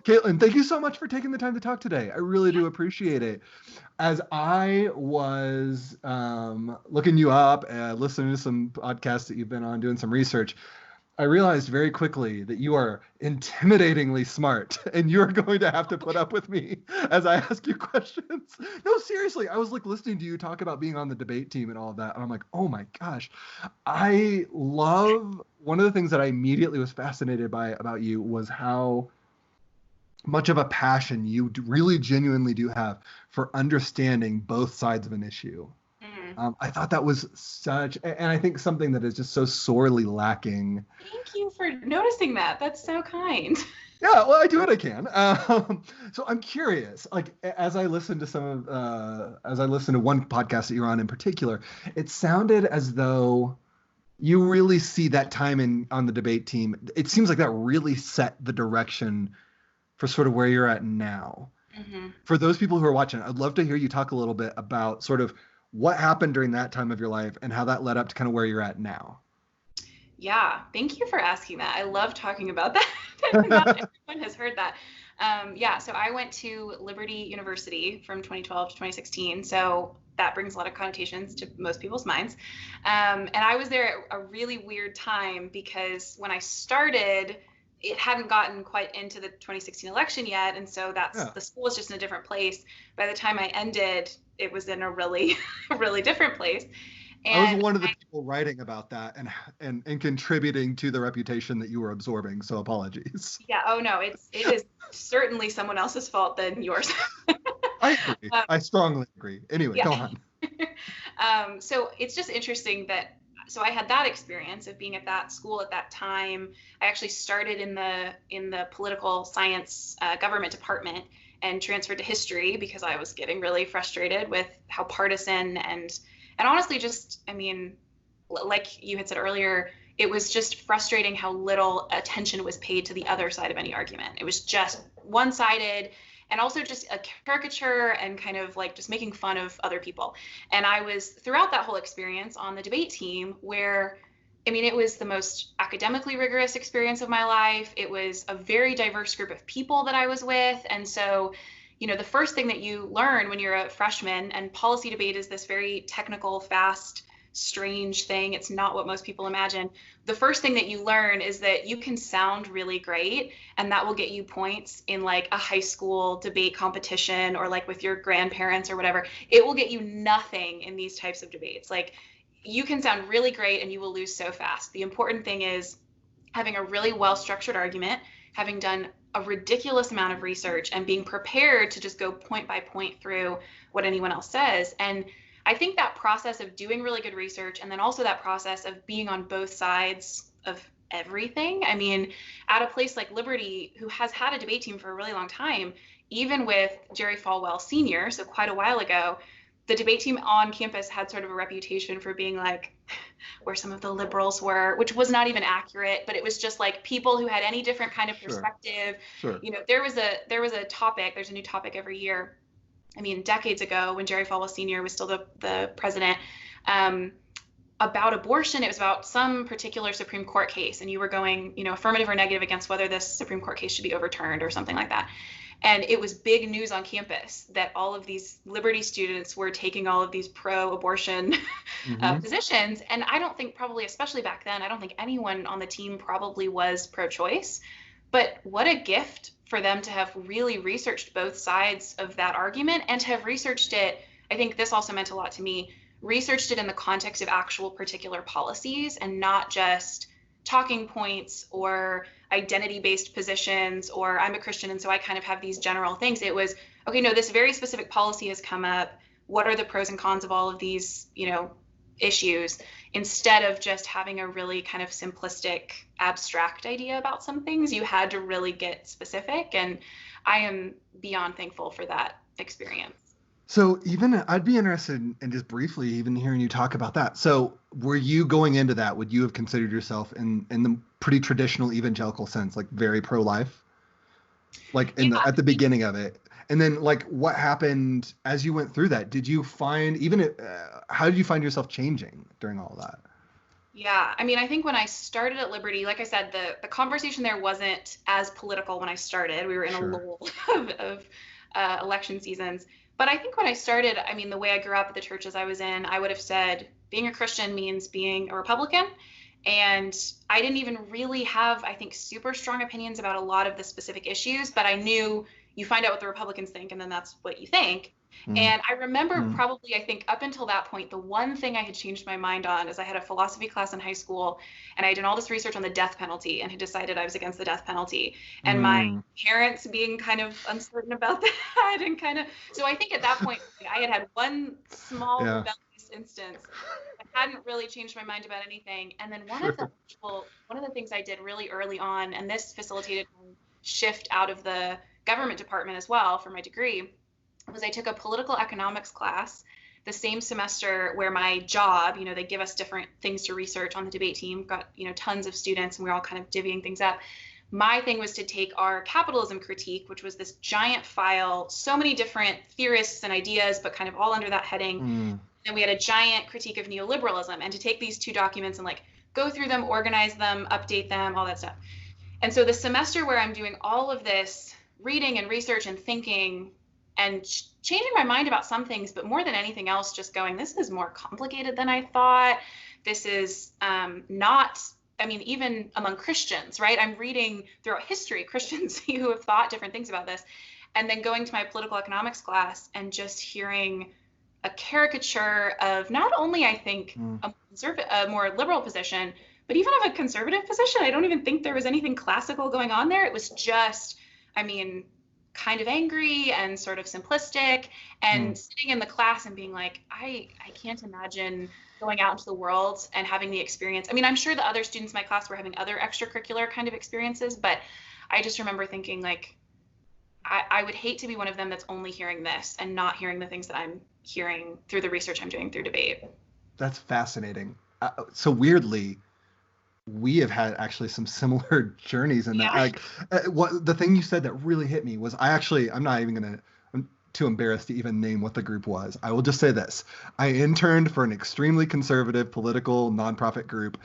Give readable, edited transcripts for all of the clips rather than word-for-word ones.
Kaitlyn, thank you so much for taking the time to talk today. I really do appreciate it. As I was looking you up and listening to some podcasts that you've been on, doing some research, I realized very quickly that you are intimidatingly smart, and you're going to have to put up with me as I ask you questions. No, seriously, I was like listening to you talk about being on the debate team and all of that, and I'm like, oh my gosh, I love one of the things that I immediately was fascinated by about you was how much of a passion you really genuinely do have for understanding both sides of an issue. I thought that was and I think something that is just so sorely lacking. Thank you for noticing that. That's so kind. Yeah, well, I do what I can. So I'm curious, like as I listened to one podcast that you're on in particular, it sounded as though you really see that time on the debate team. It seems like that really set the direction for sort of where you're at now. Mm-hmm. For those people who are watching, I'd love to hear you talk a little bit about sort of what happened during that time of your life and how that led up to kind of where you're at now. Yeah, thank you for asking that. I love talking about that. Not everyone has heard that. So I went to Liberty University from 2012 to 2016. So that brings a lot of connotations to most people's minds. And I was there at a really weird time because when I started, it hadn't gotten quite into the 2016 election yet. And so the school was just in a different place. By the time I ended, it was in a really, really different place. And I was one of the people writing about that and contributing to the reputation that you were absorbing. So apologies. Yeah. Oh no, it is certainly someone else's fault than yours. I agree. I strongly agree. Anyway, Go on. So it's just interesting so I had that experience of being at that school at that time. I actually started in the political science government department and transferred to history because I was getting really frustrated with how partisan and honestly just, I mean, like you had said earlier, it was just frustrating how little attention was paid to the other side of any argument. It was just one-sided and also just a caricature and kind of like just making fun of other people. And I was throughout that whole experience on the debate team where, I mean, it was the most academically rigorous experience of my life. It was a very diverse group of people that I was with. And so, you know, the first thing that you learn when you're a freshman, and policy debate is this very technical, fast, strange thing. It's not what most people imagine. The first thing that you learn is that you can sound really great, and that will get you points in like a high school debate competition or like with your grandparents or whatever. It will get you nothing in these types of debates. Like, you can sound really great and you will lose so fast. The important thing is having a really well-structured argument, having done a ridiculous amount of research, and being prepared to just go point by point through what anyone else says. And I think that process of doing really good research, and then also that process of being on both sides of everything. I mean, at a place like Liberty, who has had a debate team for a really long time, even with Jerry Falwell Sr., so quite a while ago, the debate team on campus had sort of a reputation for being like where some of the liberals were, which was not even accurate, but it was just like people who had any different kind of perspective. Sure. You know, there was a topic, there's a new topic every year. I mean, decades ago when Jerry Falwell Sr. was still the president, about abortion. It was about some particular Supreme Court case, and you were going, you know, affirmative or negative against whether this Supreme Court case should be overturned or something like that. And it was big news on campus that all of these Liberty students were taking all of these pro-abortion positions. And I don't think, probably especially back then, I don't think anyone on the team probably was pro-choice. But what a gift for them to have really researched both sides of that argument, and to have researched it. I think this also meant a lot to me, researched it in the context of actual particular policies and not just talking points or identity-based positions, or I'm a Christian and so I kind of have these general things. It was, okay, no, this very specific policy has come up. What are the pros and cons of all of these, you know, issues, instead of just having a really kind of simplistic, abstract idea about some things. You had to really get specific, and I am beyond thankful for that experience. So even I'd be interested in just briefly even hearing you talk about that. So were you going into that, would you have considered yourself in the pretty traditional evangelical sense, like very pro-life? Like at the beginning of it? And then like what happened as you went through that? Did you find how did you find yourself changing during all that? Yeah, I mean, I think when I started at Liberty, like I said, the conversation there wasn't as political when I started. We were in a Sure. lull of election seasons. But I think when I started, I mean, the way I grew up at the churches I was in, I would have said being a Christian means being a Republican. And I didn't even really have, I think, super strong opinions about a lot of the specific issues, but I knew you find out what the Republicans think, and then that's what you think. Mm. And I remember Mm. probably, I think up until that point, the one thing I had changed my mind on is I had a philosophy class in high school and I had done all this research on the death penalty and had decided I was against the death penalty. And my Mm. parents being kind of uncertain about that and kind of, so I think at that point, I had had one small Yeah. rebellious instance. I hadn't really changed my mind about anything. And then Sure. one of the things I did really early on, and this facilitated my shift out of the government department as well for my degree, was I took a political economics class the same semester where my job, they give us different things to research on the debate team, got, tons of students and we're all kind of divvying things up. My thing was to take our capitalism critique, which was this giant file, so many different theorists and ideas, but kind of all under that heading. Mm. And we had a giant critique of neoliberalism, and to take these two documents and like go through them, organize them, update them, all that stuff. And so the semester where I'm doing all of this reading and research and thinking and changing my mind about some things, but more than anything else, just going, this is more complicated than I thought. This is not, I mean, even among Christians, right? I'm reading throughout history, Christians who have thought different things about this. And then going to my political economics class and just hearing a caricature of not only, I think, a more liberal position, but even of a conservative position. I don't even think there was anything classical going on there. It was just, I mean, kind of angry and sort of simplistic, and sitting in the class and being like, I can't imagine going out into the world and having the experience. I mean, I'm sure the other students in my class were having other extracurricular kind of experiences, but I just remember thinking like, I would hate to be one of them that's only hearing this and not hearing the things that I'm hearing through the research I'm doing through debate. That's fascinating. So weirdly, we have had actually some similar journeys in that. Yeah. Like, what the thing you said that really hit me was I'm not even gonna. I'm too embarrassed to even name what the group was. I will just say this: I interned for an extremely conservative political nonprofit group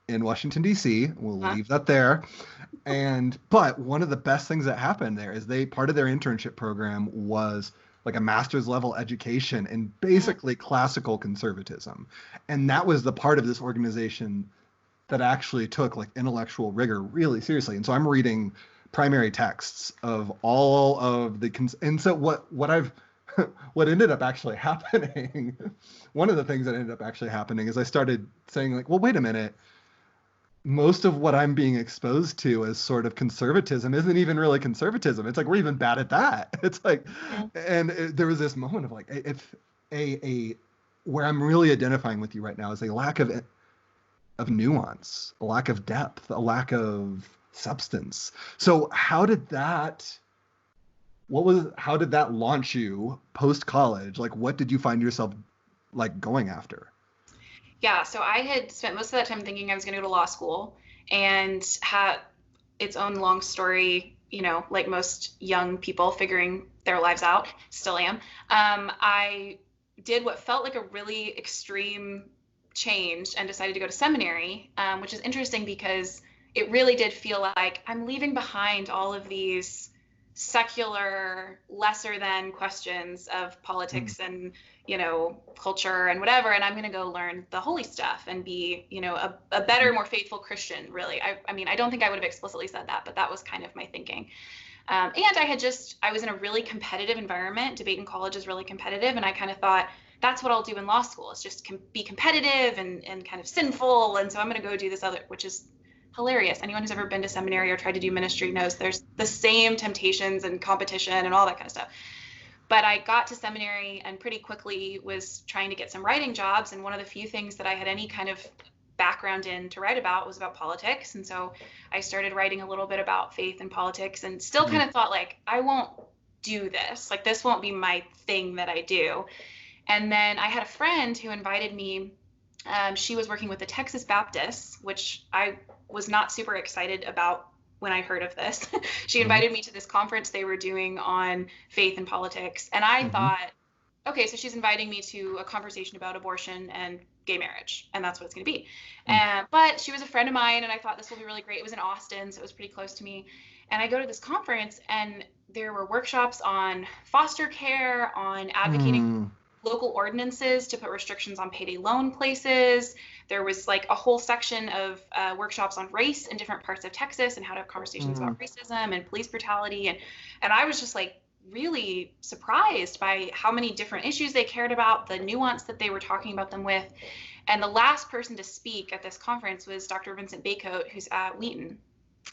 in Washington D.C. We'll leave that there. But one of the best things that happened there is part of their internship program was like a master's level education in basically classical conservatism, and that was the part of this organization that actually took like intellectual rigor really seriously. And so I'm reading primary texts of all of and so what ended up actually happening, one of the things that ended up actually happening is I started saying like, well, wait a minute, most of what I'm being exposed to as sort of conservatism isn't even really conservatism. It's like, we're even bad at that. It's like, and there was this moment of like, if where I'm really identifying with you right now is a lack of nuance, a lack of depth, a lack of substance. So how did that launch you post college? Like, what did you find yourself like going after? Yeah, so I had spent most of that time thinking I was going to go to law school, and had its own long story, like most young people figuring their lives out, still am. I did what felt like a really extreme change and decided to go to seminary, which is interesting because it really did feel like I'm leaving behind all of these secular, lesser than questions of politics and culture and whatever, and I'm going to go learn the holy stuff and be a better, more faithful Christian. Really, I mean, I don't think I would have explicitly said that, but that was kind of my thinking. And I was in a really competitive environment. Debate in college is really competitive, and I kind of thought, that's what I'll do in law school. It's just be competitive and kind of sinful. And so I'm going to go do this other, which is hilarious. Anyone who's ever been to seminary or tried to do ministry knows there's the same temptations and competition and all that kind of stuff. But I got to seminary and pretty quickly was trying to get some writing jobs. And one of the few things that I had any kind of background in to write about was about politics. And so I started writing a little bit about faith and politics, and still kind of thought like, I won't do this. Like, this won't be my thing that I do. And then I had a friend who invited me. She was working with the Texas Baptists, which I was not super excited about when I heard of this. She invited me to this conference they were doing on faith and politics. And I thought, okay, so she's inviting me to a conversation about abortion and gay marriage, and that's what it's going to be. But she was a friend of mine, and I thought this will be really great. It was in Austin, so it was pretty close to me. And I go to this conference, and there were workshops on foster care, on advocating local ordinances to put restrictions on payday loan places. There was like a whole section of workshops on race in different parts of Texas and how to have conversations about racism and police brutality. And I was just like really surprised by how many different issues they cared about, the nuance that they were talking about them with. And the last person to speak at this conference was Dr. Vincent Baycoat, who's at Wheaton.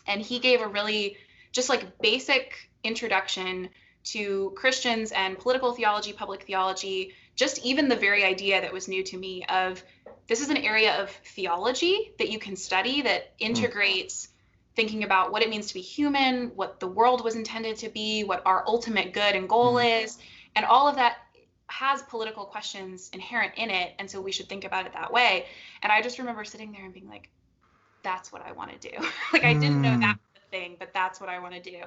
And he gave a really just like basic introduction to Christians and political theology, public theology, just even the very idea that was new to me of this is an area of theology that you can study that integrates thinking about what it means to be human, what the world was intended to be, what our ultimate good and goal is. And all of that has political questions inherent in it. And so we should think about it that way. And I just remember sitting there and being like, that's what I want to do. Like, I didn't know that was the thing, but that's what I want to do.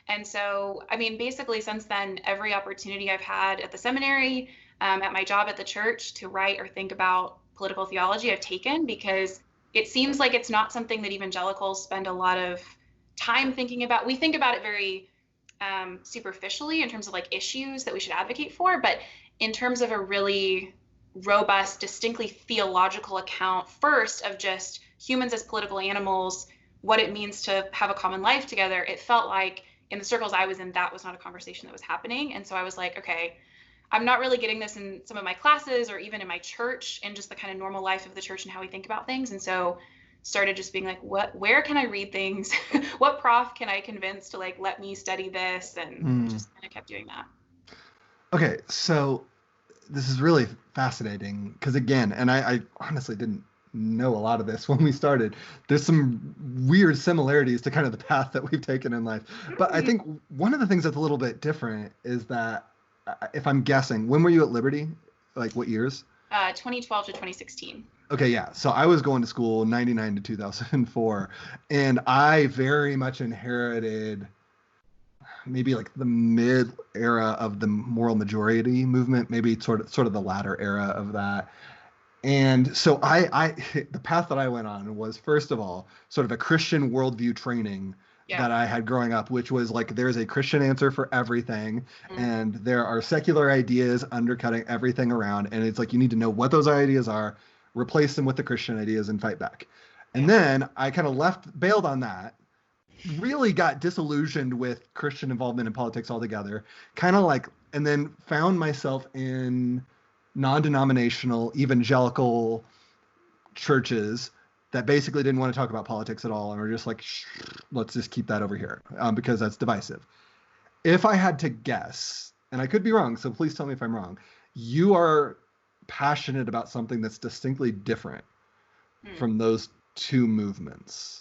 And so, I mean, basically since then, every opportunity I've had at the seminary, at my job at the church to write or think about political theology, I've taken, because it seems like it's not something that evangelicals spend a lot of time thinking about. We think about it very superficially in terms of like issues that we should advocate for, but in terms of a really robust, distinctly theological account first of just humans as political animals, what it means to have a common life together, it felt like in the circles I was in, that was not a conversation that was happening. And so I was like, okay, I'm not really getting this in some of my classes or even in my church and just the kind of normal life of the church and how we think about things. And so started just being like, where can I read things? What prof can I convince to like, let me study this? And just kind of kept doing that. Okay. So this is really fascinating because again, and I honestly didn't know a lot of this when we started. There's some weird similarities to kind of the path that we've taken in life. But I think one of the things that's a little bit different is that if I'm guessing, when were you at Liberty? Like what years? 2012 to 2016. Okay, yeah. So I was going to school 99 to 2004, and I very much inherited maybe like the mid era of the moral majority movement, maybe sort of the latter era of that. And so the path that I went on was, first of all, sort of a Christian worldview training that I had growing up, which was like, there's a Christian answer for everything. And there are secular ideas undercutting everything around. And it's like, you need to know what those ideas are, replace them with the Christian ideas and fight back. And then I kind of bailed on that, really got disillusioned with Christian involvement in politics altogether, kind of like, and then found myself in non-denominational evangelical churches that basically didn't want to talk about politics at all and were just like, let's just keep that over here because that's divisive. If I had to guess, and I could be wrong, so please tell me if I'm wrong, you are passionate about something that's distinctly different from those two movements.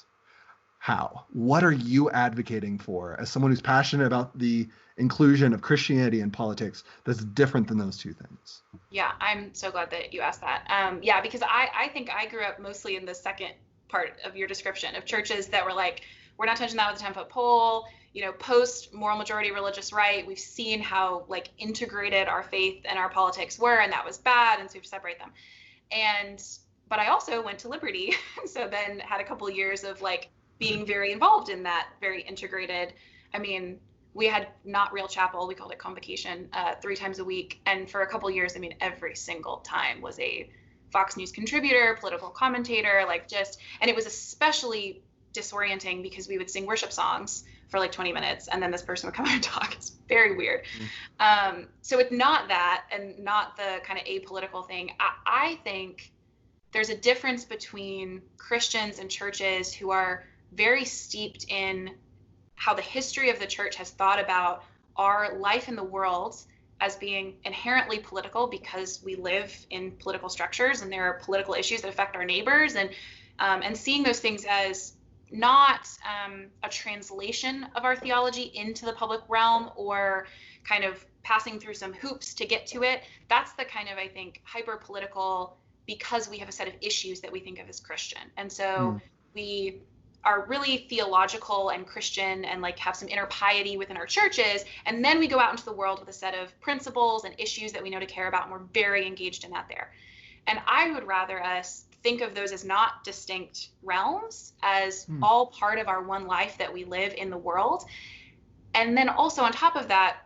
How? What are you advocating for as someone who's passionate about the inclusion of Christianity in politics that's different than those two things? Yeah, I'm so glad that you asked that. Because I think I grew up mostly in the second part of your description of churches that were like, we're not touching that with a 10-foot pole, post moral majority religious right. We've seen how like integrated our faith and our politics were, and that was bad. And so we separate them. But I also went to Liberty. So then had a couple of years of like being very involved in that, very integrated. I mean, we had not real chapel, we called it convocation, 3 times a week. And for a couple of years, I mean, every single time was a Fox News contributor, political commentator, and it was especially disorienting because we would sing worship songs for like 20 minutes and then this person would come out and talk. It's very weird. So it's not that, and not the kind of apolitical thing. I think there's a difference between Christians and churches who are very steeped in how the history of the church has thought about our life in the world as being inherently political because we live in political structures and there are political issues that affect our neighbors, and seeing those things as not a translation of our theology into the public realm or kind of passing through some hoops to get to it. That's the kind of, I think, hyper political, because we have a set of issues that we think of as Christian. And so we are really theological and Christian and like have some inner piety within our churches. And then we go out into the world with a set of principles and issues that we know to care about, and we're very engaged in that there. And I would rather us think of those as not distinct realms, as all part of our one life that we live in the world. And then also on top of that,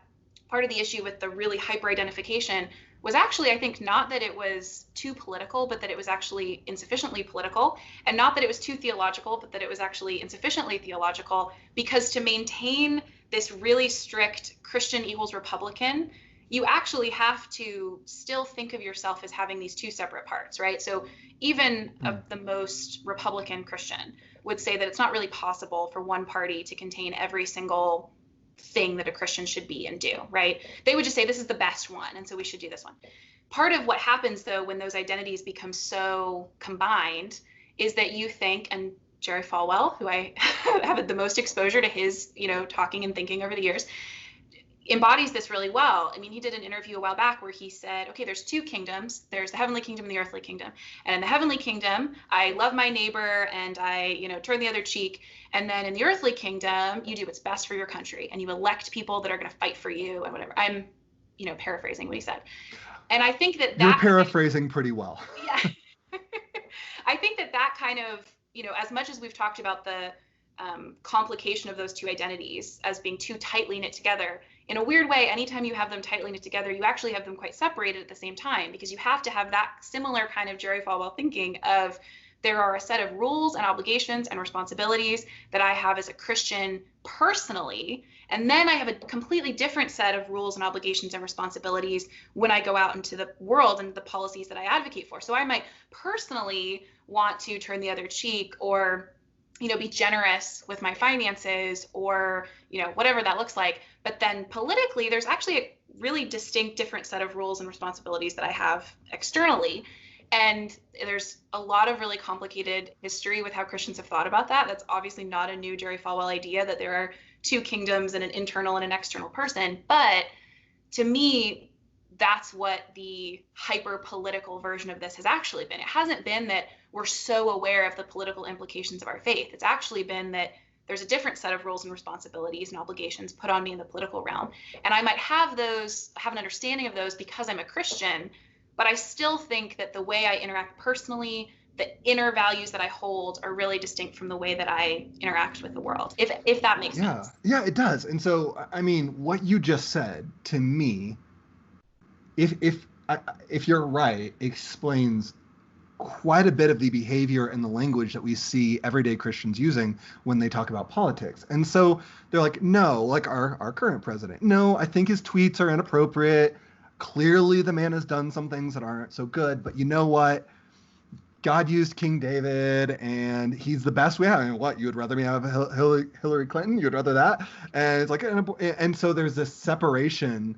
part of the issue with the really hyper-identification was actually, I think, not that it was too political, but that it was actually insufficiently political, and not that it was too theological, but that it was actually insufficiently theological, because to maintain this really strict Christian equals Republican, you actually have to still think of yourself as having these two separate parts, right? So even the most Republican Christian would say that it's not really possible for one party to contain every single thing that a Christian should be and do, right? They would just say this is the best one, and so we should do this one. Part of what happens, though, when those identities become so combined is that you think, and Jerry Falwell, who I have the most exposure to his, talking and thinking over the years, embodies this really well. I mean, he did an interview a while back where he said, okay, there's two kingdoms. There's the heavenly kingdom and the earthly kingdom. And in the heavenly kingdom, I love my neighbor and I, turn the other cheek. And then in the earthly kingdom, you do what's best for your country and you elect people that are going to fight for you and whatever. I'm, paraphrasing what he said. And I think that you're paraphrasing pretty well. Yeah. I think that kind of, as much as we've talked about the complication of those two identities as being too tightly knit together, in a weird way, anytime you have them tightly knit together, you actually have them quite separated at the same time, because you have to have that similar kind of Jerry Falwell thinking of there are a set of rules and obligations and responsibilities that I have as a Christian personally, and then I have a completely different set of rules and obligations and responsibilities when I go out into the world and the policies that I advocate for. So I might personally want to turn the other cheek or be generous with my finances or, whatever that looks like. But then politically, there's actually a really distinct different set of rules and responsibilities that I have externally. And there's a lot of really complicated history with how Christians have thought about that. That's obviously not a new Jerry Falwell idea that there are two kingdoms and an internal and an external person. But to me, that's what the hyper-political version of this has actually been. It hasn't been that we're so aware of the political implications of our faith. It's actually been that there's a different set of rules and responsibilities and obligations put on me in the political realm. And I might have an understanding of those because I'm a Christian, but I still think that the way I interact personally, the inner values that I hold are really distinct from the way that I interact with the world, if that makes sense. Yeah, it does. And so, I mean, what you just said to me, if you're right, explains quite a bit of the behavior and the language that we see everyday Christians using when they talk about politics. And so they're like, no, like our current president, no, I think his tweets are inappropriate. Clearly the man has done some things that aren't so good, but you know what? God used King David and he's the best we have. I mean, what, you would rather me have Hillary Clinton? You'd rather that? And it's like, and so there's this separation.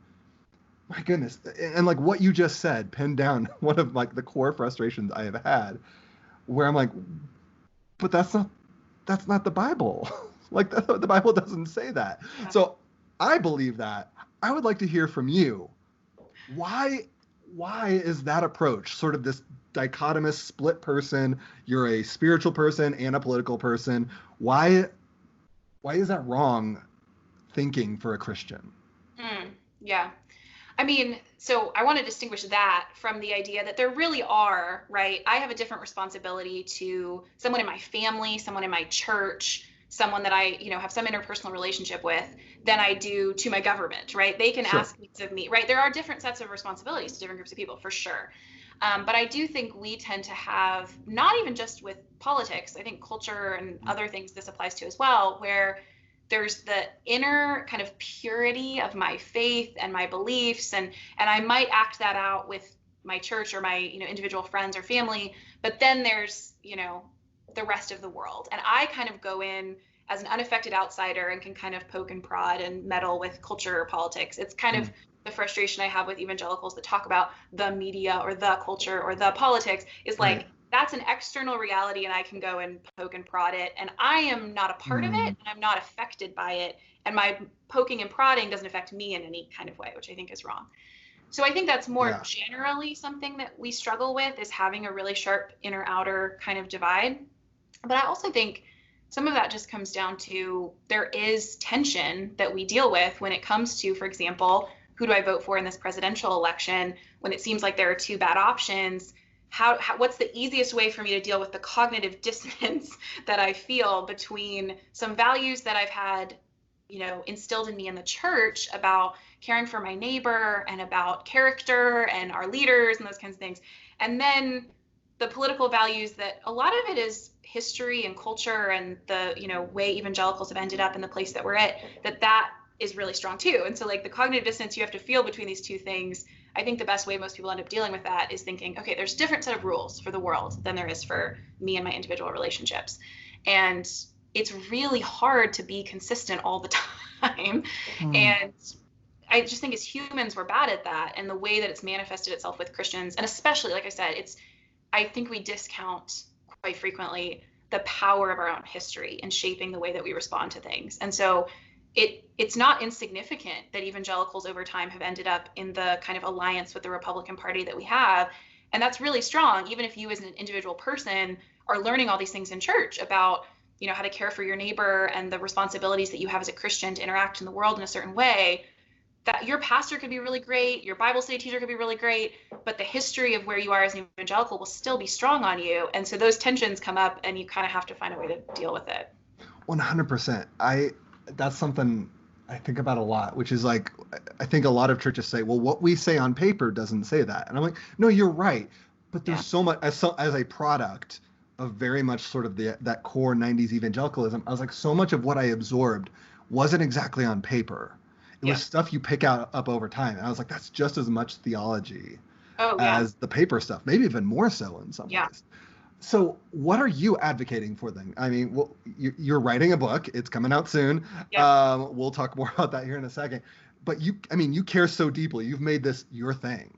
My goodness. And like what you just said, pinned down one of like the core frustrations I have had, where I'm like, but that's not the Bible. Like the Bible doesn't say that. Yeah. So I believe that. I would like to hear from you. Why is that approach, sort of this dichotomous split person, you're a spiritual person and a political person, why is that wrong thinking for a Christian? Yeah. I mean, so I want to distinguish that from the idea that there really are, right? I have a different responsibility to someone in my family, someone in my church, someone that I, have some interpersonal relationship with than I do to my government, right? They can ask things of me, right? There are different sets of responsibilities to different groups of people, for sure. But I do think we tend to have, not even just with politics, I think culture and other things this applies to as well, where there's the inner kind of purity of my faith and my beliefs, and I might act that out with my church or my individual friends or family, but then there's the rest of the world, and I kind of go in as an unaffected outsider and can kind of poke and prod and meddle with culture or politics. It's kind of the frustration I have with evangelicals that talk about the media or the culture or the politics is like, that's an external reality and I can go and poke and prod it. And I am not a part of it and I'm not affected by it. And my poking and prodding doesn't affect me in any kind of way, which I think is wrong. So I think that's more generally something that we struggle with, is having a really sharp inner outer kind of divide. But I also think some of that just comes down to there is tension that we deal with when it comes to, for example, who do I vote for in this presidential election, when it seems like there are two bad options. what's the easiest way for me to deal with the cognitive dissonance that I feel between some values that I've had, instilled in me in the church about caring for my neighbor and about character and our leaders and those kinds of things. And then the political values that a lot of it is history and culture and the, way evangelicals have ended up in the place that we're at, that is really strong too. And so like the cognitive dissonance you have to feel between these two things, I think the best way most people end up dealing with that is thinking, okay, there's a different set of rules for the world than there is for me and my individual relationships. And it's really hard to be consistent all the time. And I just think as humans, we're bad at that. And the way that it's manifested itself with Christians, and especially, like I said, I think we discount quite frequently the power of our own history in shaping the way that we respond to things. And so it's not insignificant that evangelicals over time have ended up in the kind of alliance with the Republican Party that we have. And that's really strong, even if you as an individual person are learning all these things in church about, how to care for your neighbor and the responsibilities that you have as a Christian to interact in the world in a certain way. That your pastor could be really great, your Bible study teacher could be really great, but the history of where you are as an evangelical will still be strong on you. And so those tensions come up and you kind of have to find a way to deal with it. 100%. That's something I think about a lot, which is like, I think a lot of churches say, well, what we say on paper doesn't say that. And I'm like, no, you're right. But there's so much, as a product of very much sort of that core 90s evangelicalism, I was like, so much of what I absorbed wasn't exactly on paper. It was stuff you pick up over time. And I was like, that's just as much theology as the paper stuff, maybe even more so in some ways. So what are you advocating for then? I mean, well, you're writing a book. It's coming out soon. We'll talk more about that here in a second. But you care so deeply. You've made this your thing.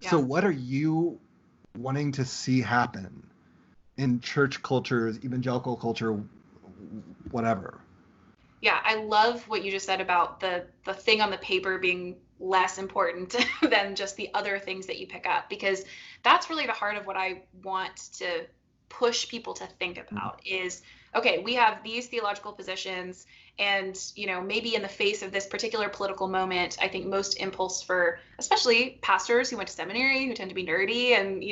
So what are you wanting to see happen in church cultures, evangelical culture, whatever? Yeah, I love what you just said about the thing on the paper being less important than just the other things that you pick up, because that's really the heart of what I want to push people to think about is, okay, we have these theological positions and, maybe in the face of this particular political moment, I think most impulse for especially pastors who went to seminary, who tend to be nerdy and,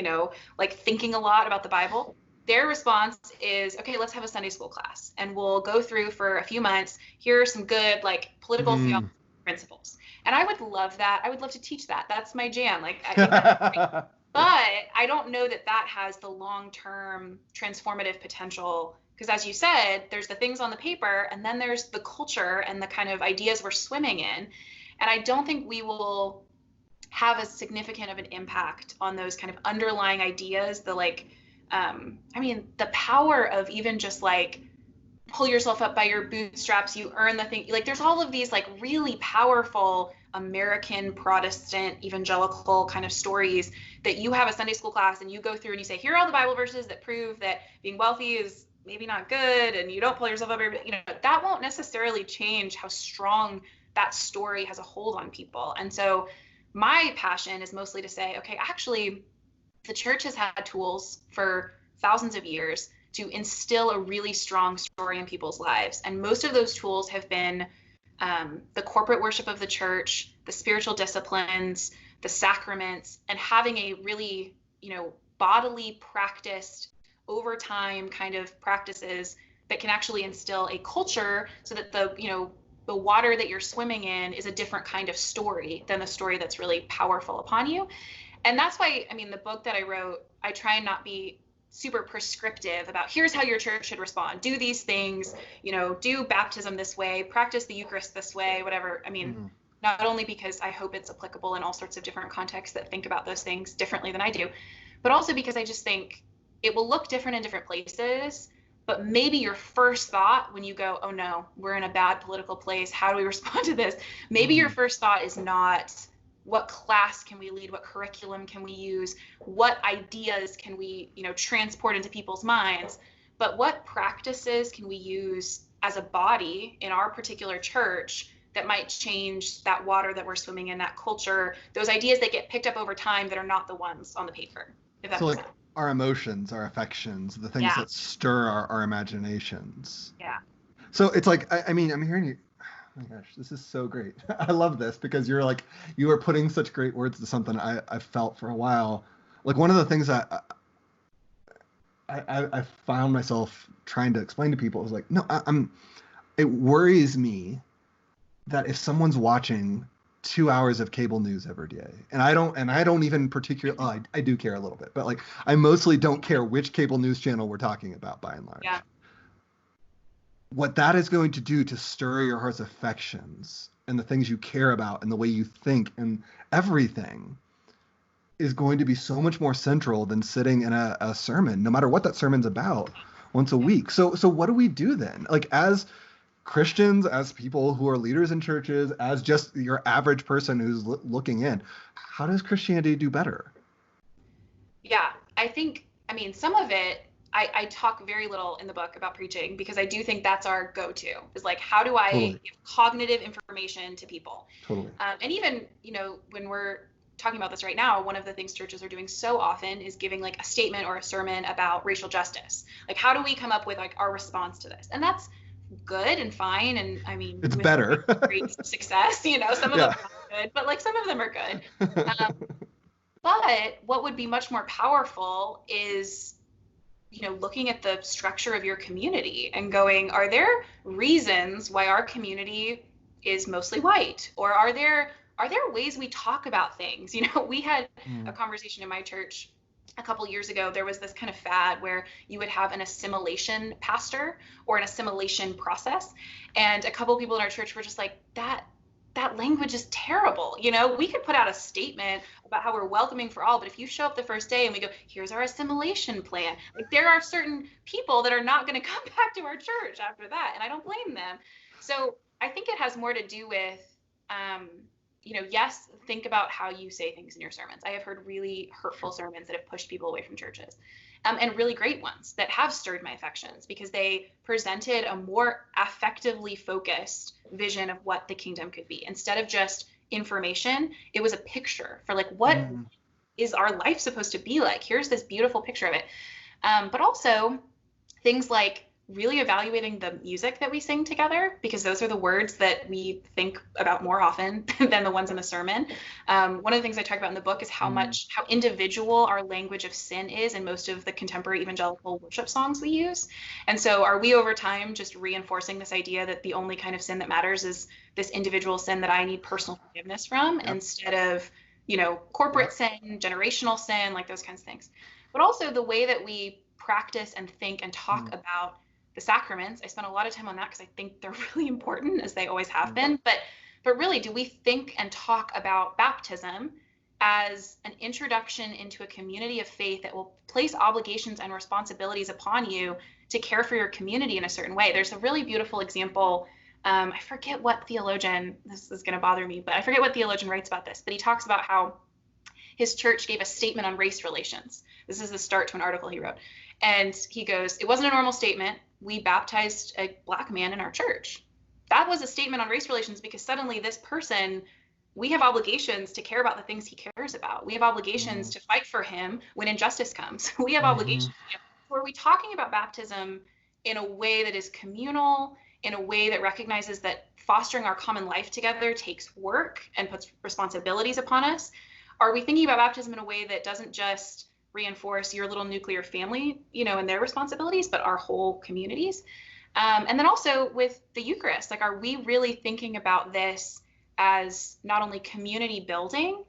like thinking a lot about the Bible, their response is, okay, let's have a Sunday school class and we'll go through for a few months. Here are some good like political theology principles. And I would love that. I would love to teach that. That's my jam. Like, but I don't know that has the long-term transformative potential, because as you said, there's the things on the paper and then there's the culture and the kind of ideas we're swimming in. And I don't think we will have as significant of an impact on those kind of underlying ideas, the the power of even just like pull yourself up by your bootstraps, you earn the thing. Like there's all of these like really powerful American Protestant evangelical kind of stories that you have a Sunday school class and you go through and you say, here are all the Bible verses that prove that being wealthy is maybe not good and you don't pull yourself up. That won't necessarily change how strong that story has a hold on people. And so my passion is mostly to say, okay, actually, the church has had tools for thousands of years to instill a really strong story in people's lives. And most of those tools have been the corporate worship of the church, the spiritual disciplines, the sacraments, and having a really, bodily practiced over time kind of practices that can actually instill a culture so that the water that you're swimming in is a different kind of story than the story that's really powerful upon you. And that's why, the book that I wrote, I try and not be super prescriptive about here's how your church should respond. Do these things, do baptism this way, practice the Eucharist this way, whatever. Not only because I hope it's applicable in all sorts of different contexts that think about those things differently than I do, but also because I just think it will look different in different places. But maybe your first thought when you go, oh no, we're in a bad political place, how do we respond to this? Maybe your first thought is not, what class can we lead? What curriculum can we use? What ideas can we, transport into people's minds? But what practices can we use as a body in our particular church that might change that water that we're swimming in, that culture, those ideas that get picked up over time that are not the ones on the paper? If that makes sense. Our emotions, our affections, the things that stir our imaginations. Yeah. So it's like, I'm hearing you. Oh my gosh, this is so great. I love this because you are putting such great words to something I've felt for a while. Like one of the things that I found myself trying to explain to people is like, no, it worries me that if someone's watching 2 hours of cable news every day, and I don't even particularly, I do care a little bit, but like I mostly don't care which cable news channel we're talking about by and large. Yeah. What that is going to do to stir your heart's affections and the things you care about and the way you think and everything is going to be so much more central than sitting in a sermon, no matter what that sermon's about, once a week. So what do we do then? Like as Christians, as people who are leaders in churches, as just your average person who's looking in, how does Christianity do better? Yeah, I mean, some of it, I talk very little in the book about preaching because I do think that's our go-to, is like, how do I Totally. give cognitive information to people? Totally. And even, when we're talking about this right now, one of the things churches are doing so often is giving like a statement or a sermon about racial justice. Like, how do we come up with like our response to this? And that's good and fine. And I mean, It's better. Great success, some of them are not good, but like some of them are good. But what would be much more powerful is, looking at the structure of your community and going, are there reasons why our community is mostly white? Or are there ways we talk about things? We had a conversation in my church a couple years ago. There was this kind of fad where you would have an assimilation pastor or an assimilation process. And a couple people in our church were just like, that language is terrible. We could put out a statement about how we're welcoming for all, but if you show up the first day and we go, here's our assimilation plan, like there are certain people that are not going to come back to our church after that. And I don't blame them. So I think it has more to do with, yes, think about how you say things in your sermons. I have heard really hurtful sermons that have pushed people away from churches. And really great ones that have stirred my affections because they presented a more affectively focused vision of what the kingdom could be. Instead of just information, it was a picture for like, what is our life supposed to be like? Here's this beautiful picture of it. But also things like really evaluating the music that we sing together, because those are the words that we think about more often than the ones in the sermon. One of the things I talk about in the book is how individual our language of sin is in most of the contemporary evangelical worship songs we use. And so are we over time just reinforcing this idea that the only kind of sin that matters is this individual sin that I need personal forgiveness from, instead of, corporate sin, generational sin, like those kinds of things. But also the way that we practice and think and talk about the sacraments. I spent a lot of time on that because I think they're really important, as they always have been. But really, do we think and talk about baptism as an introduction into a community of faith that will place obligations and responsibilities upon you to care for your community in a certain way? There's a really beautiful example. I forget what theologian, this is going to bother me, but I forget what theologian writes about this, but he talks about how his church gave a statement on race relations. This is the start to an article he wrote. And he goes, it wasn't a normal statement. We baptized a Black man in our church. That was a statement on race relations because suddenly this person, we have obligations to care about the things he cares about. We have obligations to fight for him when injustice comes. We have obligations. Are we talking about baptism in a way that is communal, in a way that recognizes that fostering our common life together takes work and puts responsibilities upon us? Are we thinking about baptism in a way that doesn't just reinforce your little nuclear family, and their responsibilities, but our whole communities? And then also with the Eucharist, like, are we really thinking about this as not only community building,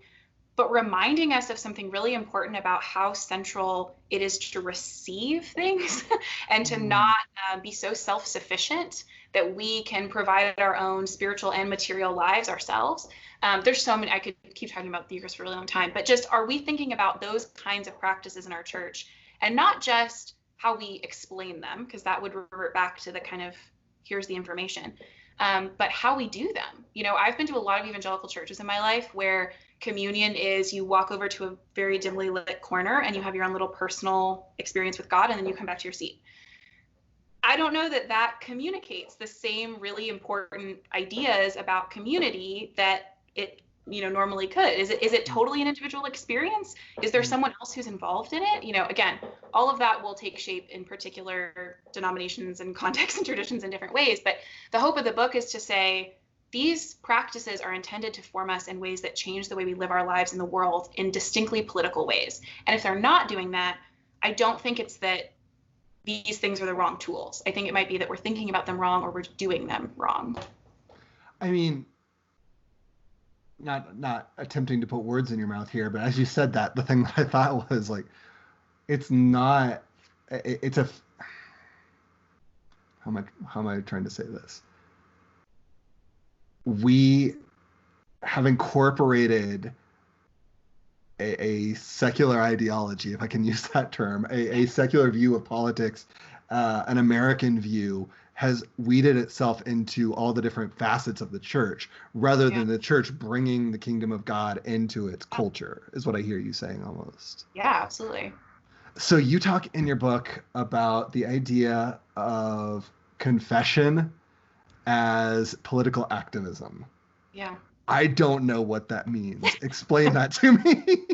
but reminding us of something really important about how central it is to receive things and to not be so self-sufficient that we can provide our own spiritual and material lives ourselves. There's so many, I could keep talking about the Eucharist for a really long time, but just, are we thinking about those kinds of practices in our church, and not just how we explain them, because that would revert back to the kind of, here's the information, but how we do them. I've been to a lot of evangelical churches in my life where communion is you walk over to a very dimly lit corner and you have your own little personal experience with God, and then you come back to your seat. I don't know that communicates the same really important ideas about community that it normally could. Is it totally an individual experience? Is there someone else who's involved in it? Again, all of that will take shape in particular denominations and contexts and traditions in different ways. But the hope of the book is to say, these practices are intended to form us in ways that change the way we live our lives in the world in distinctly political ways. And if they're not doing that, I don't think it's that these things are the wrong tools. I think it might be that we're thinking about them wrong or we're doing them wrong. I mean, not attempting to put words in your mouth here, but as you said that, the thing that I thought was like, it's not, it's a, how am I trying to say this? We have incorporated a secular ideology, if I can use that term, a secular view of politics, an American view, has weeded itself into all the different facets of the church, rather than the church bringing the kingdom of God into its culture, is what I hear you saying almost. Yeah, absolutely. So you talk in your book about the idea of confession as political activism. Yeah. I don't know what that means. Explain that to me.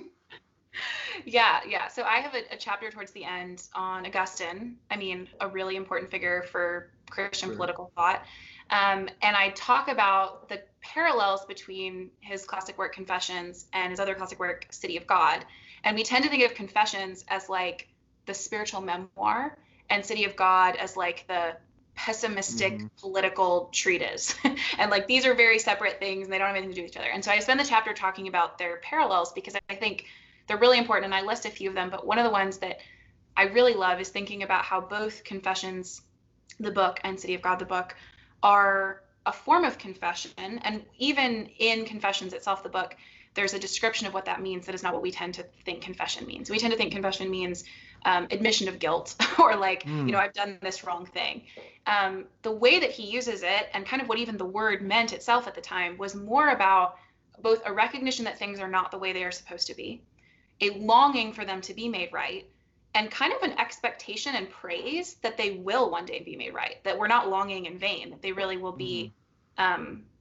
Yeah. So I have a chapter towards the end on Augustine. I mean, a really important figure for Christian political thought. And I talk about the parallels between his classic work, Confessions, and his other classic work, City of God. And we tend to think of Confessions as like the spiritual memoir, and City of God as like the pessimistic political treatise. And like these are very separate things and they don't have anything to do with each other. And so I spend the chapter talking about their parallels because I think they're really important, and I list a few of them, but one of the ones that I really love is thinking about how both Confessions, the book, and City of God, the book, are a form of confession. And even in Confessions itself, the book, there's a description of what that means that is not what we tend to think confession means. We tend to think confession means admission of guilt, or like, I've done this wrong thing. The way that he uses it, and kind of what even the word meant itself at the time, was more about both a recognition that things are not the way they are supposed to be, a longing for them to be made right, and kind of an expectation and praise that they will one day be made right, that we're not longing in vain, that they really will be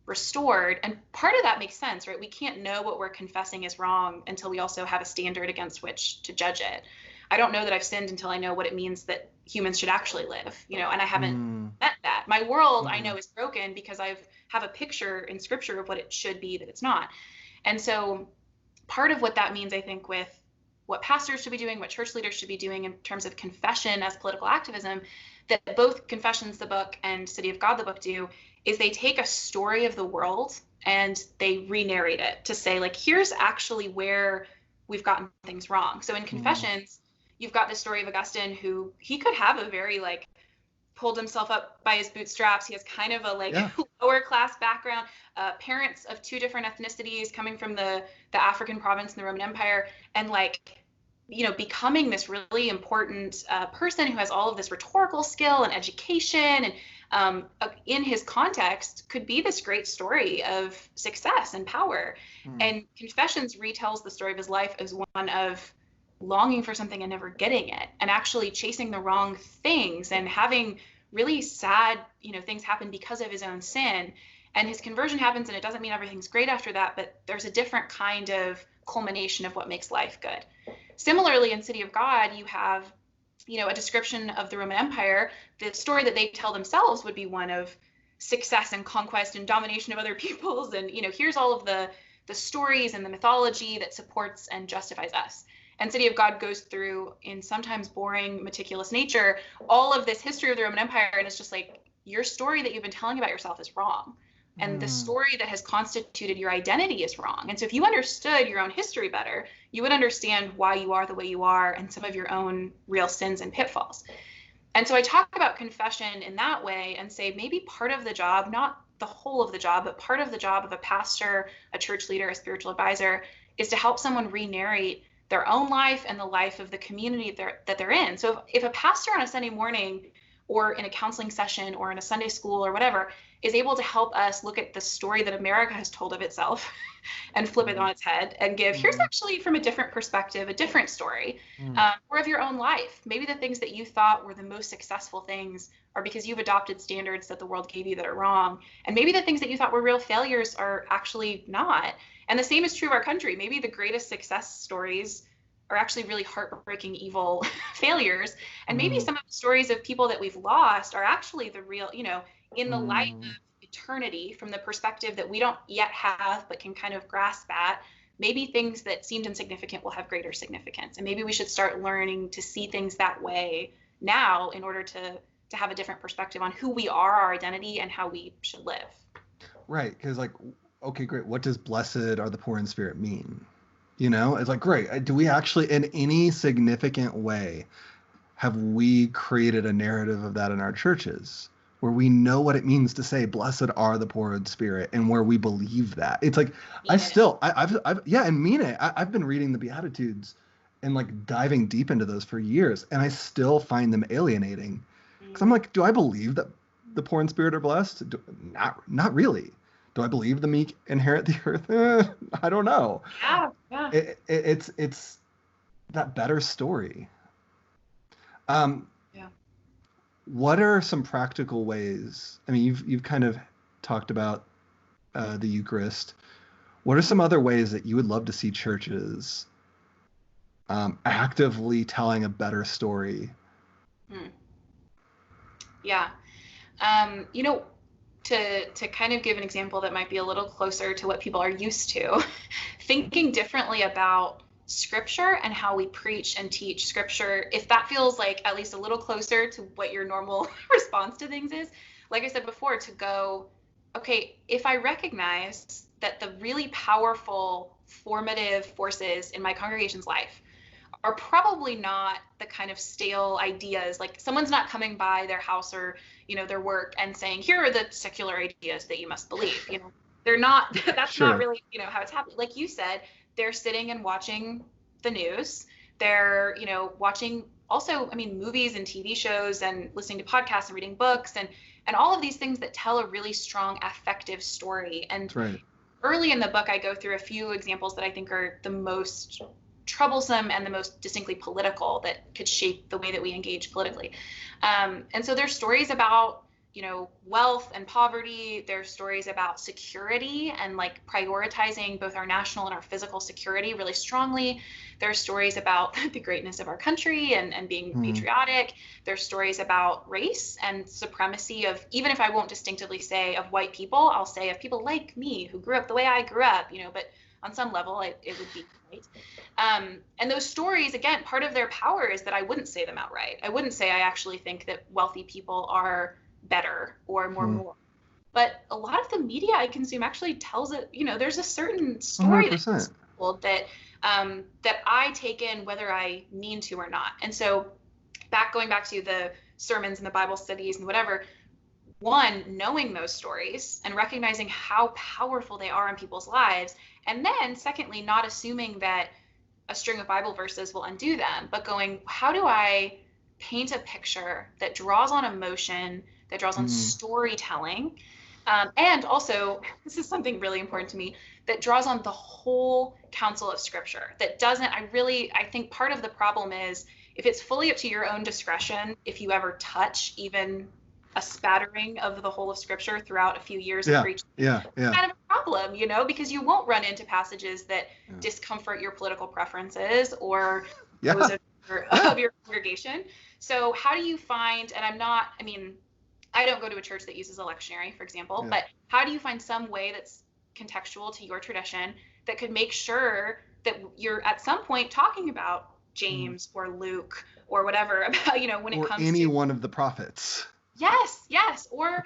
restored. And part of that makes sense, right? We can't know what we're confessing is wrong until we also have a standard against which to judge it. I don't know that I've sinned until I know what it means that humans should actually live, and I haven't met that. My world, I know, is broken because I have a picture in scripture of what it should be that it's not. And so part of what that means, I think, with what pastors should be doing, what church leaders should be doing in terms of confession as political activism, that both Confessions, the book, and City of God, the book, do, is they take a story of the world and they re-narrate it to say, like, here's actually where we've gotten things wrong. So in Confessions, you've got the story of Augustine, who he could have a very, like, pulled himself up by his bootstraps. He has kind of a lower class background, parents of two different ethnicities coming from the African province in the Roman Empire, and becoming this really important person who has all of this rhetorical skill and education, and in his context could be this great story of success and power. And Confessions retells the story of his life as one of longing for something and never getting it, and actually chasing the wrong things and having really sad, things happen because of his own sin. And his conversion happens, and it doesn't mean everything's great after that, but there's a different kind of culmination of what makes life good. Similarly, in City of God, you have, a description of the Roman Empire. The story that they tell themselves would be one of success and conquest and domination of other peoples. And, here's all of the stories and the mythology that supports and justifies us. And City of God goes through, in sometimes boring, meticulous nature, all of this history of the Roman Empire. And it's just like, your story that you've been telling about yourself is wrong. And the story that has constituted your identity is wrong. And so if you understood your own history better, you would understand why you are the way you are and some of your own real sins and pitfalls. And so I talk about confession in that way and say maybe part of the job, not the whole of the job, but part of the job of a pastor, a church leader, a spiritual advisor, is to help someone re-narrate their own life and the life of the community that they're in. So if a pastor on a Sunday morning or in a counseling session or in a Sunday school or whatever is able to help us look at the story that America has told of itself and flip it on its head and give, here's actually from a different perspective, a different story, or of your own life. Maybe the things that you thought were the most successful things are because you've adopted standards that the world gave you that are wrong. And maybe the things that you thought were real failures are actually not. And the same is true of our country. Maybe the greatest success stories are actually really heartbreaking, evil failures. And maybe some of the stories of people that we've lost are actually the real, in the light of eternity from the perspective that we don't yet have but can kind of grasp at, maybe things that seemed insignificant will have greater significance. And maybe we should start learning to see things that way now in order to have a different perspective on who we are, our identity, and how we should live. Right. Because like, okay, great. What does blessed are the poor in spirit mean? You know, it's like, great. Do we actually, in any significant way, have we created a narrative of that in our churches where we know what it means to say, blessed are the poor in spirit, and where we believe that? It's like, and mean it. I've been reading the Beatitudes and like diving deep into those for years, and I still find them alienating. Because I'm like, do I believe that the poor in spirit are blessed? Not really. Do I believe the meek inherit the earth? I don't know. Yeah. It's that better story. What are some practical ways? I mean, you've kind of talked about the Eucharist. What are some other ways that you would love to see churches actively telling a better story? Yeah. To kind of give an example that might be a little closer to what people are used to, thinking differently about Scripture and how we preach and teach Scripture, if that feels like at least a little closer to what your normal response to things is, like I said before, to go, okay, if I recognize that the really powerful formative forces in my congregation's life are probably not the kind of stale ideas, like someone's not coming by their house or, their work and saying, here are the secular ideas that you must believe. They're not, that's Sure. not really, how it's happening. Like you said, they're sitting and watching the news. They're, watching also, movies and TV shows and listening to podcasts and reading books and all of these things that tell a really strong affective story. And That's right. Early in the book, I go through a few examples that I think are the most troublesome and the most distinctly political that could shape the way that we engage politically. And so there's stories about, wealth and poverty. There's stories about security and like prioritizing both our national and our physical security really strongly. There's stories about the greatness of our country and being patriotic. There's stories about race and supremacy of, even if I won't distinctively say of white people, I'll say of people like me who grew up the way I grew up, but on some level it would be right. And those stories, again, part of their power is that I wouldn't say them outright. I wouldn't say I actually think that wealthy people are better or more moral. But a lot of the media I consume actually tells it, there's a certain story that's told that I take in whether I mean to or not. And so going back to the sermons and the Bible studies and whatever, one, knowing those stories and recognizing how powerful they are in people's lives. And then secondly, not assuming that a string of Bible verses will undo them, but going, how do I paint a picture that draws on emotion, that draws on storytelling, and also, this is something really important to me, that draws on the whole counsel of Scripture. That doesn't, I think part of the problem is if it's fully up to your own discretion, if you ever touch even a spattering of the whole of Scripture throughout a few years of preaching, it's kind of a problem, because you won't run into passages that discomfort your political preferences or those of your congregation. So how do you find, and I don't go to a church that uses a lectionary, for example, but how do you find some way that's contextual to your tradition that could make sure that you're at some point talking about James or Luke or whatever about, when it comes to any one of the prophets. Yes. Or,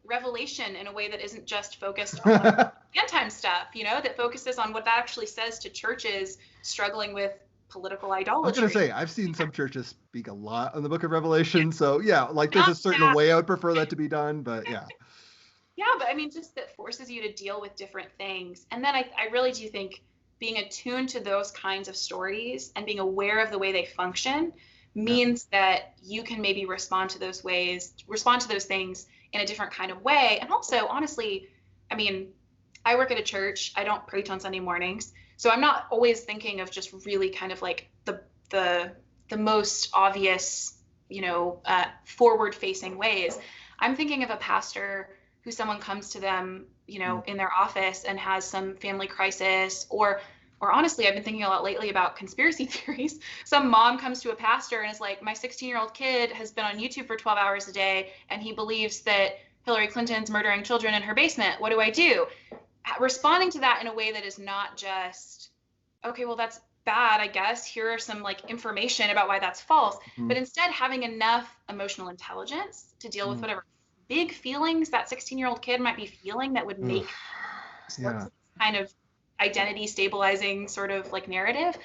Revelation in a way that isn't just focused on the end time stuff, that focuses on what that actually says to churches struggling with political idolatry. I was going to say, I've seen some churches speak a lot on the book of Revelation. So there's a certain way I would prefer that to be done, but yeah. Yeah, but just that forces you to deal with different things. And then I really do think being attuned to those kinds of stories and being aware of the way they function means that you can maybe respond to those things in a different kind of way. And also, honestly, I work at a church. I don't preach on Sunday mornings. So I'm not always thinking of just really kind of like the most obvious, forward-facing ways. I'm thinking of a pastor who someone comes to them, in their office and has some family crisis, or honestly, I've been thinking a lot lately about conspiracy theories. Some mom comes to a pastor and is like, my 16-year-old kid has been on YouTube for 12 hours a day, and he believes that Hillary Clinton's murdering children in her basement. What do I do? Responding to that in a way that is not just, okay, well, that's bad, I guess. Here are some like information about why that's false. But instead having enough emotional intelligence to deal with whatever big feelings that 16-year-old kid might be feeling that would make kind of identity stabilizing sort of like narrative.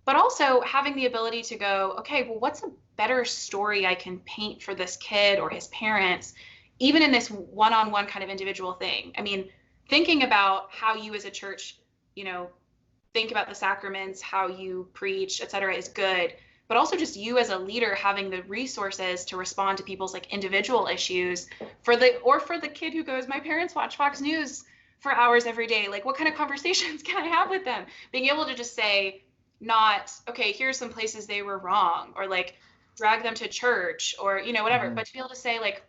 But also having the ability to go, okay, well, what's a better story I can paint for this kid or his parents, even in this one-on-one kind of individual thing? I mean, thinking about how you as a church, think about the sacraments, how you preach, et cetera, is good. But also just you as a leader having the resources to respond to people's like individual issues for the kid who goes, my parents watch Fox News for hours every day. Like, what kind of conversations can I have with them? Being able to just say, not, okay, here's some places they were wrong, or like drag them to church or, whatever, but to be able to say like,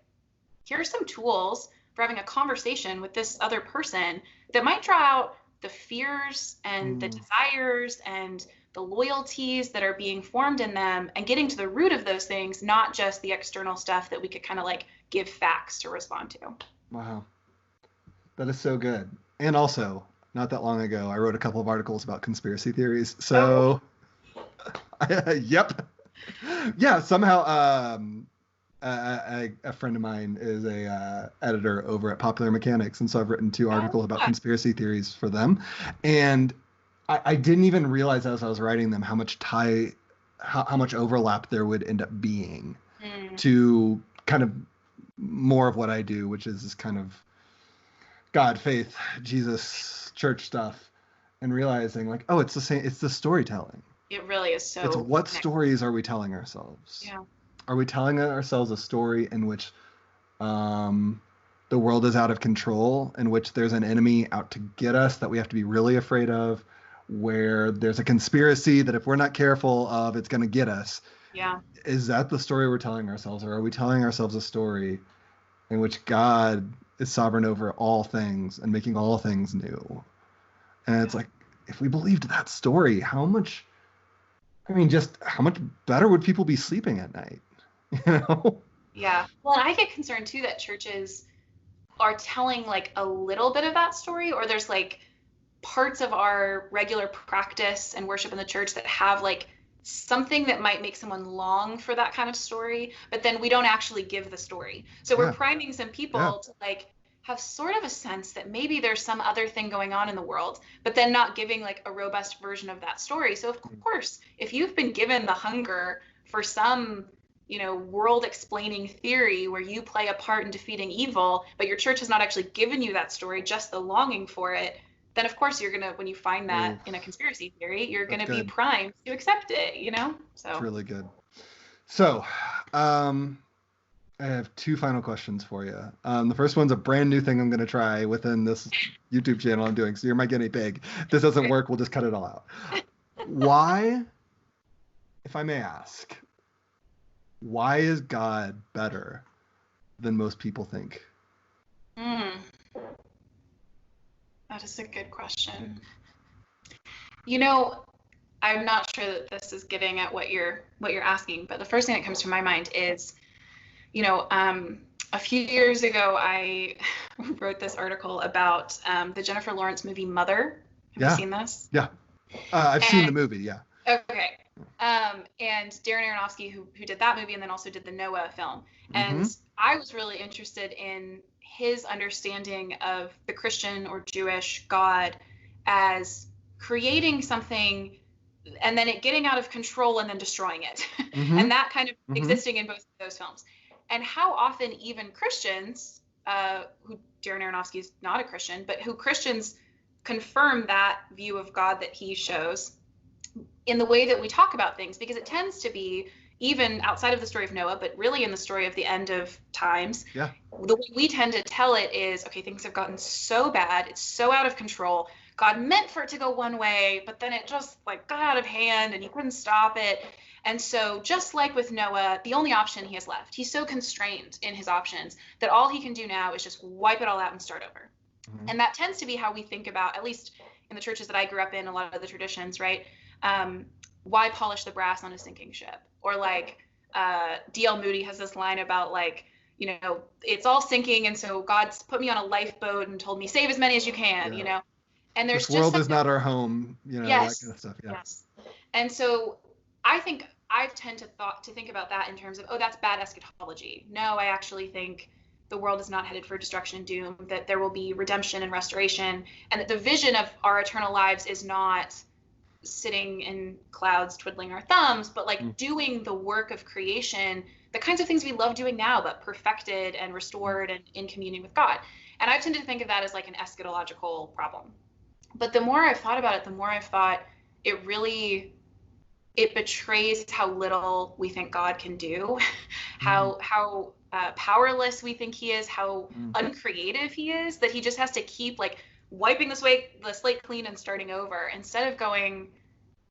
here's some tools for having a conversation with this other person that might draw out the fears and the desires and the loyalties that are being formed in them, and getting to the root of those things, not just the external stuff that we could kind of like give facts to respond to. Wow. That is so good. And also, not that long ago, I wrote a couple of articles about conspiracy theories. So, yep. Yeah, somehow a friend of mine is a editor over at Popular Mechanics, and so I've written 2 articles about conspiracy theories for them. And I didn't even realize as I was writing them how much overlap there would end up being to kind of more of what I do, which is this kind of God, faith, Jesus, church stuff, and realizing like, oh, it's the same. It's the storytelling. It really is so. It's what stories are we telling ourselves? Yeah. Are we telling ourselves a story in which the world is out of control, in which there's an enemy out to get us that we have to be really afraid of, where there's a conspiracy that if we're not careful of, it's going to get us? Yeah. Is that the story we're telling ourselves, or are we telling ourselves a story in which God is sovereign over all things and making all things new? And it's like, if we believed that story, how much better would people be sleeping at night? Yeah. Well, and I get concerned too that churches are telling like a little bit of that story, or there's like parts of our regular practice and worship in the church that have like something that might make someone long for that kind of story, but then we don't actually give the story. So we're priming some people to like have sort of a sense that maybe there's some other thing going on in the world, but then not giving like a robust version of that story. So of course, if you've been given the hunger for some, world explaining theory where you play a part in defeating evil, but your church has not actually given you that story, just the longing for it, then of course you're gonna, when you find that in a conspiracy theory, you're gonna be primed to accept it, So it's really good. So I have 2 final questions for you. The first one's a brand new thing I'm gonna try within this YouTube channel I'm doing. So you're my guinea pig. If this doesn't work, we'll just cut it all out. Why, if I may ask, why is God better than most people think? That is a good question. I'm not sure that this is getting at what you're asking, but the first thing that comes to my mind is, a few years ago, I wrote this article about the Jennifer Lawrence movie Mother. Have you seen this? Yeah. I've seen the movie, yeah. Okay. And Darren Aronofsky, who did that movie and then also did the Noah film. And I was really interested in his understanding of the Christian or Jewish God as creating something and then it getting out of control and then destroying it. And that kind of existing in both of those films. And how often even Christians, who Darren Aronofsky is not a Christian, but who Christians confirm that view of God that he shows in the way that we talk about things, because it tends to be, even outside of the story of Noah, but really in the story of the end of times, the way we tend to tell it is, okay, things have gotten so bad, it's so out of control. God meant for it to go one way, but then it just like got out of hand and he couldn't stop it. And so just like with Noah, the only option he has left, he's so constrained in his options that all he can do now is just wipe it all out and start over. And that tends to be how we think about, at least in the churches that I grew up in, a lot of the traditions, right? Why polish the brass on a sinking ship? Or like D.L. Moody has this line about like, it's all sinking, and so God's put me on a lifeboat and told me save as many as you can, and there's this world just is not our home, that kind of stuff. Yeah. Yes. And so I tend to think about that in terms of, oh, that's bad eschatology. No, I actually think the world is not headed for destruction and doom, that there will be redemption and restoration, and that the vision of our eternal lives is not sitting in clouds twiddling our thumbs, but like doing the work of creation, the kinds of things we love doing now, but perfected and restored and in communion with God. And I tend to think of that as like an eschatological problem. But the more I've thought about it, the more I've thought it betrays how little we think God can do, how powerless we think he is, how uncreative he is, that he just has to keep like wiping the slate clean and starting over, instead of going,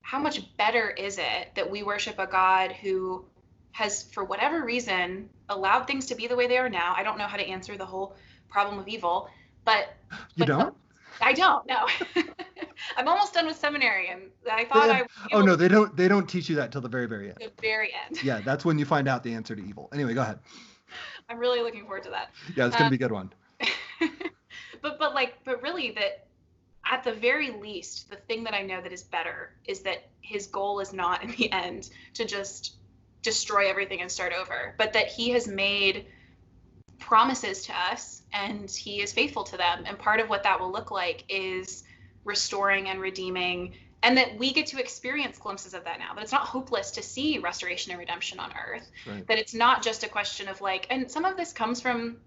how much better is it that we worship a God who has, for whatever reason, allowed things to be the way they are now. I don't know how to answer the whole problem of evil, but you don't? I don't know. I'm almost done with seminary, and I thought no, they don't teach you that till the very, very end. The very end. Yeah, that's when you find out the answer to evil. Anyway, go ahead. I'm really looking forward to that. Yeah, it's gonna be a good one. but really, that at the very least, the thing that I know that is better is that his goal is not in the end to just destroy everything and start over, but that he has made promises to us and he is faithful to them. And part of what that will look like is restoring and redeeming, and that we get to experience glimpses of that now, that it's not hopeless to see restoration and redemption on earth, right. That it's not just a question of like, and some of this comes from,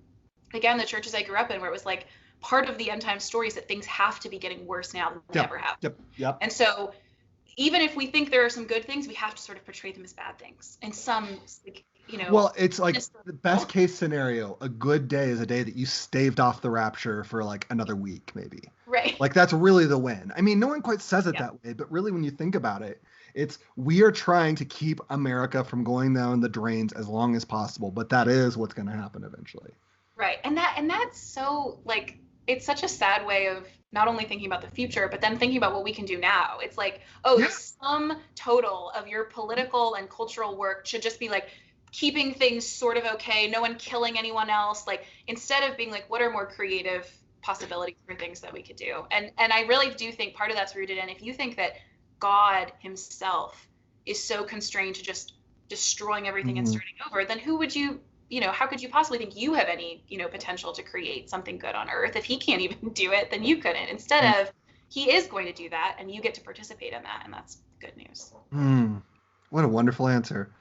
again, the churches I grew up in, where it was like part of the end time stories that things have to be getting worse now than they ever have. Yep. And so even if we think there are some good things, we have to sort of portray them as bad things. And some, like, well, it's like the best case scenario, a good day is a day that you staved off the rapture for like another week, maybe. Right. Like that's really the win. I mean, no one quite says it that way, but really when you think about it, it's, we are trying to keep America from going down the drains as long as possible, but that is what's going to happen eventually. Right. And that's so, like, it's such a sad way of not only thinking about the future, but then thinking about what we can do now. It's like, the sum total of your political and cultural work should just be like keeping things sort of okay, no one killing anyone else, like, instead of being like, what are more creative possibilities for things that we could do? And I really do think part of that's rooted in, if you think that God himself is so constrained to just destroying everything and starting over, then who would you, how could you possibly think you have any, potential to create something good on earth? If he can't even do it, then you couldn't. Instead of, he is going to do that, and you get to participate in that, and that's good news. What a wonderful answer.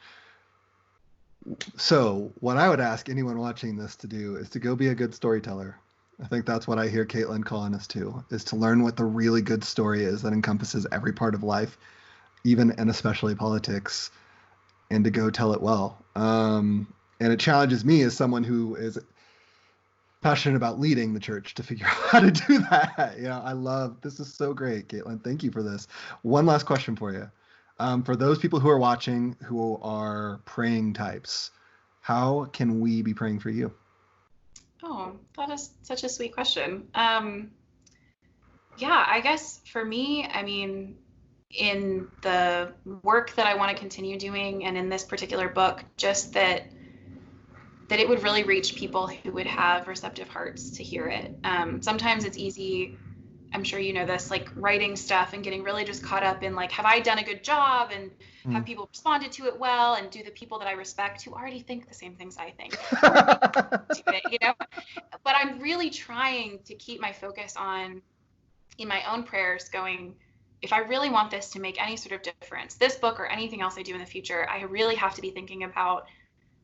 So what I would ask anyone watching this to do is to go be a good storyteller. I think that's what I hear Kaitlyn calling us to, is to learn what the really good story is that encompasses every part of life, even and especially politics, and to go tell it well. And it challenges me as someone who is passionate about leading the church to figure out how to do that. This is so great, Kaitlyn. Thank you for this. One last question for you. For those people who are watching who are praying types, how can we be praying for you? Oh, that is such a sweet question. I guess for me, I mean, in the work that I want to continue doing, and in this particular book, just that it would really reach people who would have receptive hearts to hear it. Sometimes it's easy, I'm sure you know this, like writing stuff and getting really just caught up in like, have I done a good job, and have people responded to it well, and do the people that I respect who already think the same things I think do it, But I'm really trying to keep my focus on, in my own prayers, going, if I really want this to make any sort of difference, this book or anything else I do in the future, I really have to be thinking about,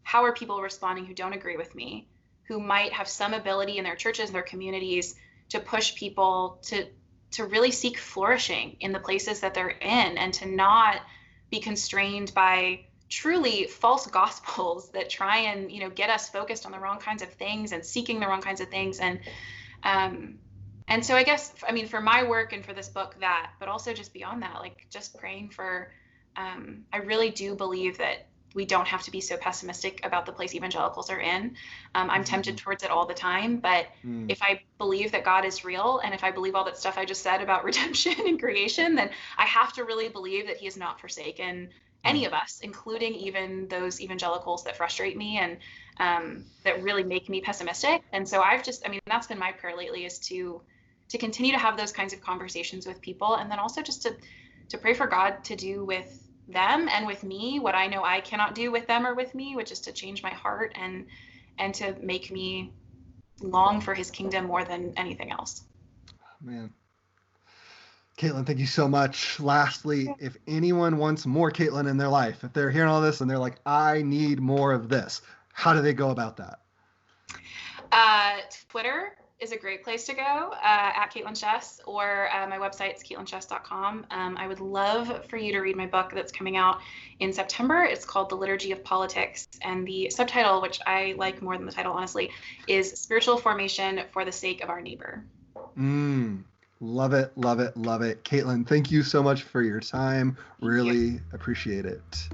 how are people responding who don't agree with me, who might have some ability in their churches and their communities to push people to really seek flourishing in the places that they're in, and to not be constrained by truly false gospels that try and, get us focused on the wrong kinds of things and seeking the wrong kinds of things. And so I guess, I mean, for my work and for this book, that, but also just beyond that, like just praying for, I really do believe that we don't have to be so pessimistic about the place evangelicals are in. I'm tempted towards it all the time, but if I believe that God is real, and if I believe all that stuff I just said about redemption and creation, then I have to really believe that he has not forsaken any of us, including even those evangelicals that frustrate me. that really make me pessimistic. And so that's been my prayer lately, is to continue to have those kinds of conversations with people, and then also just to pray for God to do with them and with me what I know I cannot do with them or with me, which is to change my heart and to make me long for his kingdom more than anything else. Man. Kaitlyn, thank you so much. Lastly, if anyone wants more Kaitlyn in their life, if they're hearing all this and they're like, I need more of this, how do they go about that? Twitter is a great place to go, at Kaitlyn Schiess, or my website's CaitlinSchiess.com. I would love for you to read my book that's coming out in September. It's called The Liturgy of Politics, and the subtitle, which I like more than the title, honestly, is Spiritual Formation for the Sake of Our Neighbor. Love it, love it, love it. Kaitlyn, thank you so much for your time. Really appreciate it.